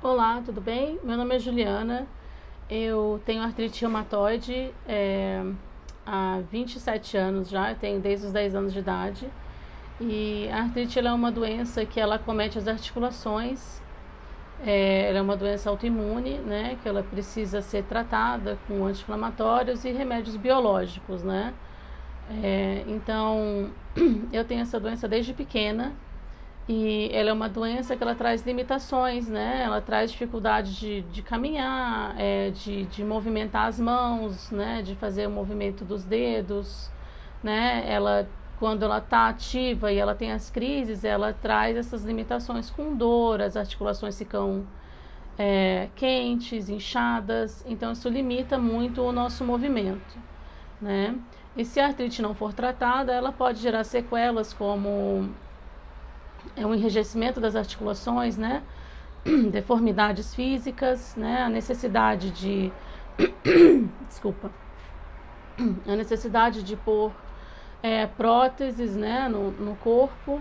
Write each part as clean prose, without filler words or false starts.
Olá, tudo bem? Meu nome é Juliana, eu tenho artrite reumatoide há 27 anos já, eu tenho desde os 10 anos de idade. E a artrite ela é uma doença que ela acomete as articulações, ela é uma doença autoimune, né, que ela precisa ser tratada com anti-inflamatórios e remédios biológicos, né. Então, eu tenho essa doença desde pequena. E ela é uma doença que ela traz limitações, né? Ela traz dificuldade de caminhar, de movimentar as mãos, né? De fazer o movimento dos dedos, né? Quando ela está ativa e ela tem as crises, ela traz essas limitações com dor, as articulações ficam quentes, inchadas, então isso limita muito o nosso movimento, né? E se a artrite não for tratada, ela pode gerar sequelas como um enrijecimento das articulações, né? Deformidades físicas, né? A necessidade de desculpa, a necessidade de pôr próteses, né? No corpo.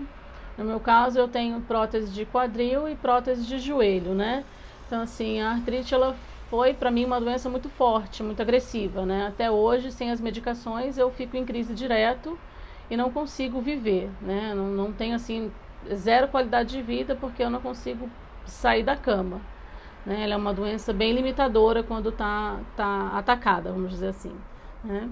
No meu caso, eu tenho prótese de quadril e prótese de joelho, né? Então, assim, a artrite ela foi para mim uma doença muito forte, muito agressiva, né? Até hoje, sem as medicações, eu fico em crise direto e não consigo viver, né? Não tenho assim zero qualidade de vida porque eu não consigo sair da cama, né? Ela é uma doença bem limitadora quando tá atacada, vamos dizer assim, né?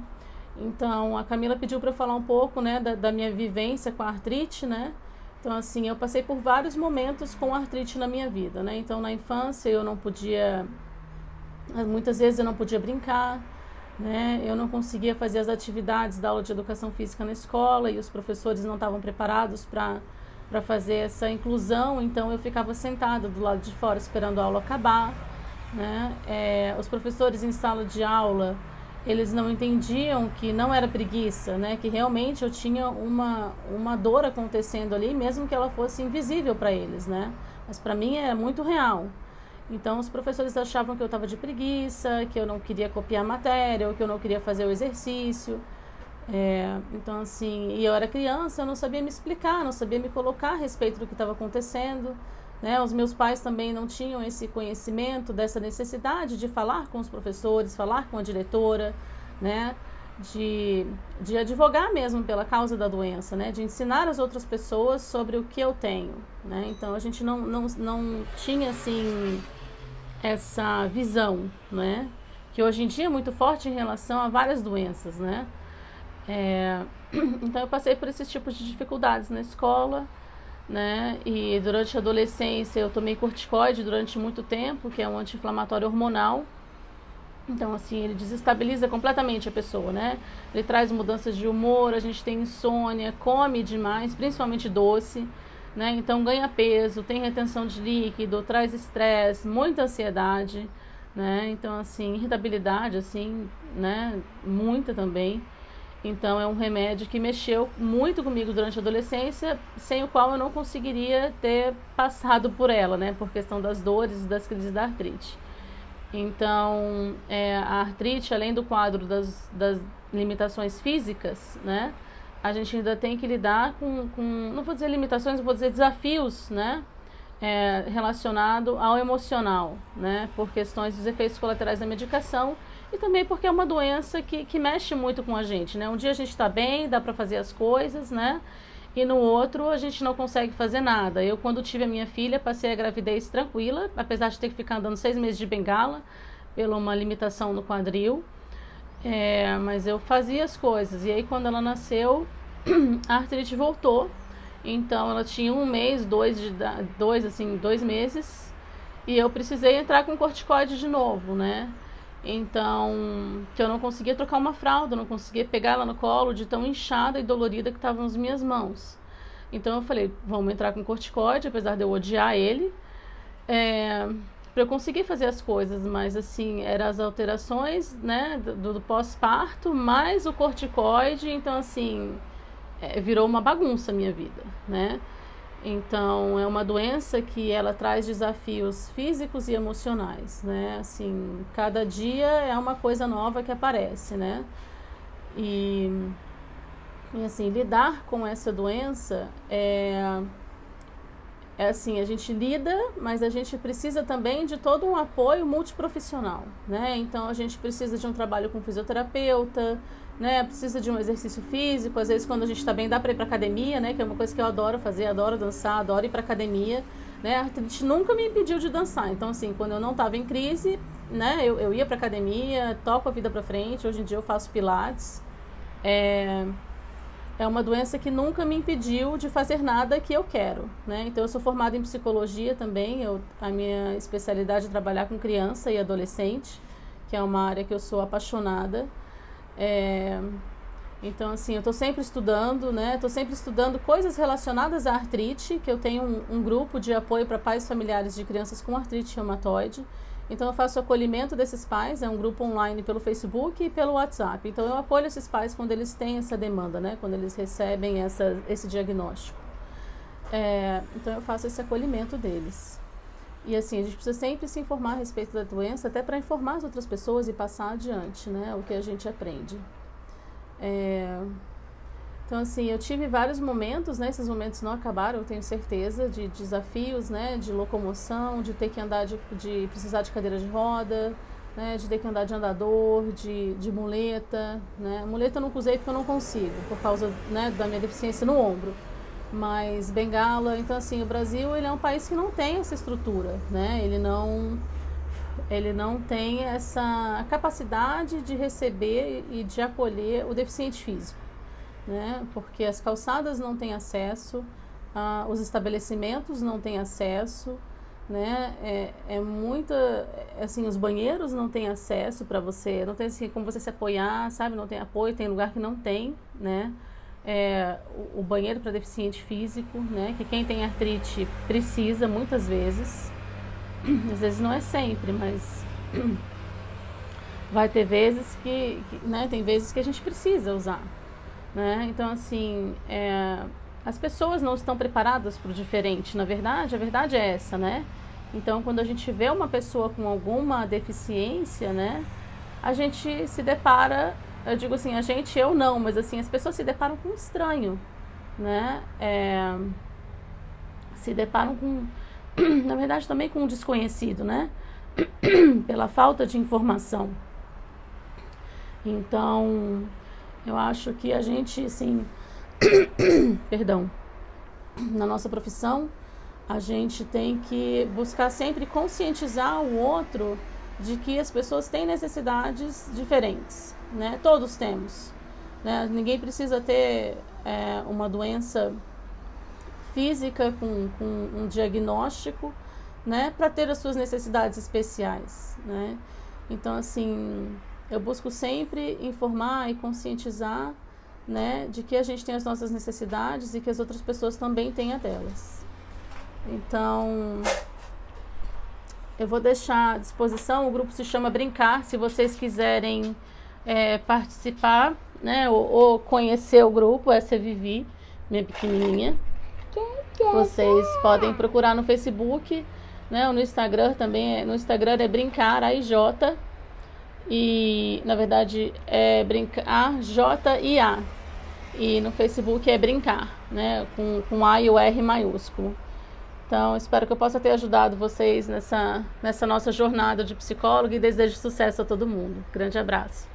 Então a Camila pediu para eu falar um pouco, né, da minha vivência com a artrite, né? Então assim, eu passei por vários momentos com artrite na minha vida, né? Então na infância eu não podia, muitas vezes eu não podia brincar, né? Eu não conseguia fazer as atividades da aula de educação física na escola e os professores não estavam preparados para fazer essa inclusão, então eu ficava sentada do lado de fora esperando a aula acabar, né? Os professores em sala de aula, eles não entendiam que não era preguiça, né? Que realmente eu tinha uma dor acontecendo ali, mesmo que ela fosse invisível para eles, né? Mas para mim é muito real. Então os professores achavam que eu estava de preguiça, que eu não queria copiar a matéria, ou que eu não queria fazer o exercício. Então assim, e eu era criança, eu não sabia me explicar, não sabia me colocar a respeito do que estava acontecendo, né? Os meus pais também não tinham esse conhecimento dessa necessidade de falar com os professores, falar com a diretora, né? De advogar mesmo pela causa da doença, né? De ensinar as outras pessoas sobre o que eu tenho, né? Então a gente não tinha assim essa visão, né? Que hoje em dia é muito forte em relação a várias doenças, né? Então eu passei por esses tipos de dificuldades na escola, né? E durante a adolescência eu tomei corticoide durante muito tempo, que é um anti-inflamatório hormonal. Então assim, ele desestabiliza completamente a pessoa, né? Ele traz mudanças de humor, a gente tem insônia, come demais, principalmente doce, né? Então ganha peso, tem retenção de líquido, traz estresse, muita ansiedade, né? Então assim, irritabilidade assim, né? Muita também. Então é um remédio que mexeu muito comigo durante a adolescência, sem o qual eu não conseguiria ter passado por ela, né? Por questão das dores e das crises da artrite. Então a artrite, além do quadro das limitações físicas, né? A gente ainda tem que lidar com não vou dizer limitações, vou dizer desafios, né? Relacionado ao emocional, né? Por questões dos efeitos colaterais da medicação e também porque é uma doença que mexe muito com a gente, né? Um dia a gente está bem, dá para fazer as coisas, né? E no outro a gente não consegue fazer nada. Eu, quando tive a minha filha, passei a gravidez tranquila, apesar de ter que ficar andando 6 meses de bengala, pela uma limitação no quadril. Mas eu fazia as coisas. E aí, quando ela nasceu, a artrite voltou. Então, ela tinha 1 mês, 2 meses. E eu precisei entrar com corticoide de novo, né? Então, que eu não conseguia trocar uma fralda, não conseguia pegar ela no colo de tão inchada e dolorida que estavam as minhas mãos. Então eu falei, vamos entrar com corticoide, apesar de eu odiar ele, para eu conseguir fazer as coisas, mas assim, eram as alterações, né, do pós-parto, mais o corticoide, então assim, virou uma bagunça a minha vida, né? Então, é uma doença que ela traz desafios físicos e emocionais, né? Assim, cada dia é uma coisa nova que aparece, né? E assim, lidar com essa doença é assim, a gente lida, mas a gente precisa também de todo um apoio multiprofissional, né? Então a gente precisa de um trabalho com fisioterapeuta, né? Precisa de um exercício físico, às vezes quando a gente está bem dá para ir para academia, né? Que é uma coisa que eu adoro fazer, adoro dançar, adoro ir para academia, né? A artrite nunca me impediu de dançar, então assim, quando eu não estava em crise, né? Eu ia para academia, toco a vida para frente, hoje em dia eu faço pilates, é uma doença que nunca me impediu de fazer nada que eu quero, né? Então, eu sou formada em psicologia também. A minha especialidade é trabalhar com criança e adolescente, que é uma área que eu sou apaixonada. Então, assim, eu estou sempre estudando, né? Estou sempre estudando coisas relacionadas à artrite, que eu tenho um grupo de apoio para pais familiares de crianças com artrite reumatoide. Então, eu faço o acolhimento desses pais, é um grupo online pelo Facebook e pelo WhatsApp. Então, eu apoio esses pais quando eles têm essa demanda, né? Quando eles recebem esse diagnóstico. Então, eu faço esse acolhimento deles. E, assim, a gente precisa sempre se informar a respeito da doença, até para informar as outras pessoas e passar adiante, né? O que a gente aprende. Então, assim, eu tive vários momentos, né? Esses momentos não acabaram, eu tenho certeza, de desafios, né? De locomoção, de ter que andar, de precisar de cadeira de roda, né? De ter que andar de andador, de muleta, né? Muleta eu não usei porque eu não consigo, por causa, né, da minha deficiência no ombro. Mas bengala, então, assim, o Brasil, ele é um país que não tem essa estrutura, né? Ele não tem essa capacidade de receber e de acolher o deficiente físico, né? Porque as calçadas não têm acesso, os estabelecimentos não têm acesso, né? Assim, os banheiros não têm acesso para você, não tem assim, como você se apoiar, sabe? Não tem apoio, tem lugar que não tem, né? O banheiro para deficiente físico, né? Que quem tem artrite precisa muitas vezes. Às vezes não é sempre, mas vai ter vezes né, tem vezes que a gente precisa usar, né? Então, assim, as pessoas não estão preparadas para o diferente, na verdade, a verdade é essa, né? Então, quando a gente vê uma pessoa com alguma deficiência, né, a gente se depara, eu digo assim, eu não, mas assim, as pessoas se deparam com um estranho, né? Se deparam com, na verdade, também com um desconhecido, né? Pela falta de informação. Então, eu acho que a gente, assim, perdão, na nossa profissão, a gente tem que buscar sempre conscientizar o outro de que as pessoas têm necessidades diferentes, né? Todos temos, né? Ninguém precisa ter uma doença física com um diagnóstico, né, para ter as suas necessidades especiais, né? Então, assim, eu busco sempre informar e conscientizar, né, de que a gente tem as nossas necessidades e que as outras pessoas também têm a delas. Então, eu vou deixar à disposição, o grupo se chama Brincar, se vocês quiserem participar, né, ou conhecer o grupo, essa é Vivi, minha pequenininha. Vocês podem procurar no Facebook, né, ou no Instagram também, no Instagram é Brincar, AIJ, e na verdade é Brincar, J-I-A, e no Facebook é Brincar, né, com A e o R maiúsculo. Então, espero que eu possa ter ajudado vocês nessa nossa jornada de psicólogo e desejo sucesso a todo mundo. Grande abraço.